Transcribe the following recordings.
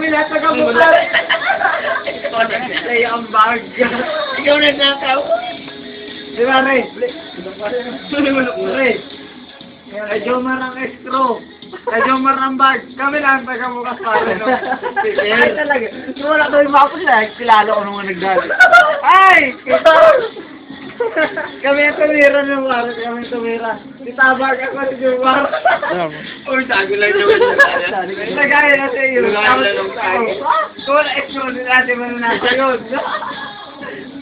Kami lahat nagkabukas. Ay, ang bag. Ikaw na nakaw. Di ba, Ray? Ray. Kay Jomar ang escrow. Kay Jomar ang bag. Kami lang nagkabukas pa rin. Ay, talaga. Wala ko yung mako sila. Kilala ko nung nagdali. Ay! Kami ang tumira ng war. Kami ang tumira. Itabag ako si Jomar. Uy, sago lang naman. Nagaya na sa iyo. Nagaya na lang sa akin. Kung wala escrow nila, di ba na nasa yun?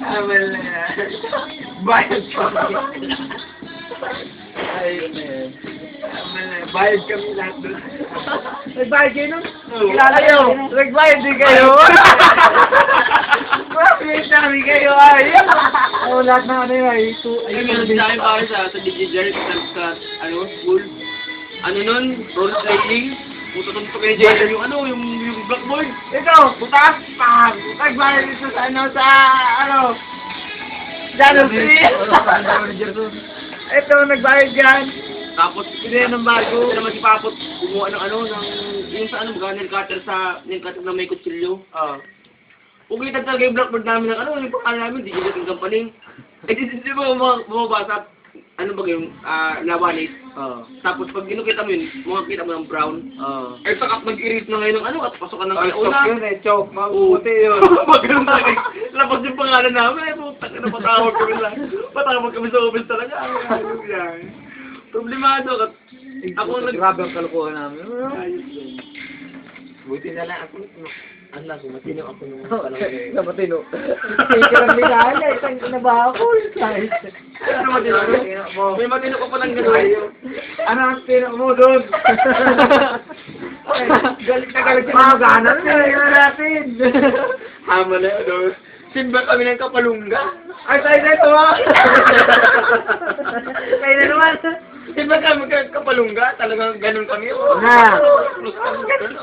Amal na yan. Bayad kami. Ayun na yan. Amal na yan. Bayad kami lahat doon. Nagbayad kayo nun? Kilala kayo. Nagbayad din kayo. Bakit namin kayo ay? Oo, lahat na ano yun ay. Ay, meron sa akin para sa DJJ sa school. Ano nun? Role playing. Puto-tunto ko kayo dyan. Yung blackboard. Ikaw, butas! Pag! Nagbayad dito sa ano? January 3. Ito, nagbayad dyan. Tapos, Hindi ng bago. Ito naman si Papot, kumuha ng yung sa nail cutter na may kutsilyo. Oo. Uglitan talaga yung blackboard namin ng yung pangalan namin, DJJ yung company. Eh, di ba bumabasa, yung lawanit. Oo. Tapos pag ginukita mo yun, makakita mo ng brown. Oo. Eh, takap nag-erase na ngayon ng at pasok ka ng Ay, alauna. stop yun eh, choke. Mabuti yun. Magano'n talaga. Labas yung pangalan namin. Putang na patawag kami lang. Patawag kami sa office talaga. Ano yan? Problemado. Ako Grabe ang kalukuhan namin. Buti na lang ako. Ala, matino ako nung Na matino. Sige lang bilahan eh. Isang kinabaho ko. Ano matino? May matino ka palang gano'n. Ano ang tino mo doon? Galit na galit yung mga ganas. Ngayon natin. Hama na yun. Simba kami ng kapalungga. Ay, tayo na ito ah. Tayo na naman. Simba kami ng kapalungga. Talagang ganun kami. Na. Plus kami ganun.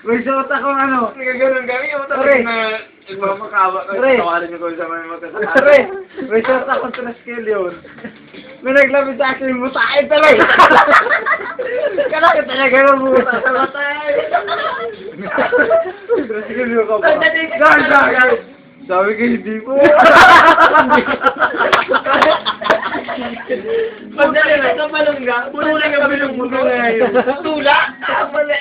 May suot akong ano. Nagaganon kami. Pre. Talagang na nagmamakawa kami. Pre. Tawarin niyo ko sa mga magkasama. Pare, may suot akong traskill yun. May naglamit sa akin, mutahin talaga. Kaya talaga yung muta sa matay. Traskill yun ka ba? Ganda. Sabi ko, hindi mo. Magdali na kapalungga. Puno na kami ng puno na yun. Tula.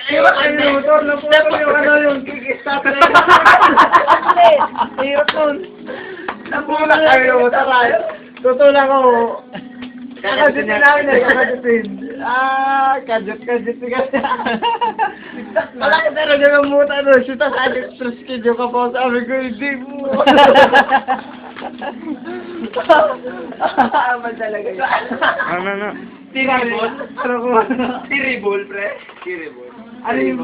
Yung motor na po yung kick-start na yun. Hirap nun. Napula kayo yung motor tayo. Tutulak ko. Kakajutin namin eh, kakajutin. Kajut ka. Wala ka talaga ng muta doon. Shoot sa akin, traskidyo ka po. Sabi ko, hindi mo. Ama talaga yun. Tiribol. Ano ko? Tiribol, pre. Tiribol. Ano yung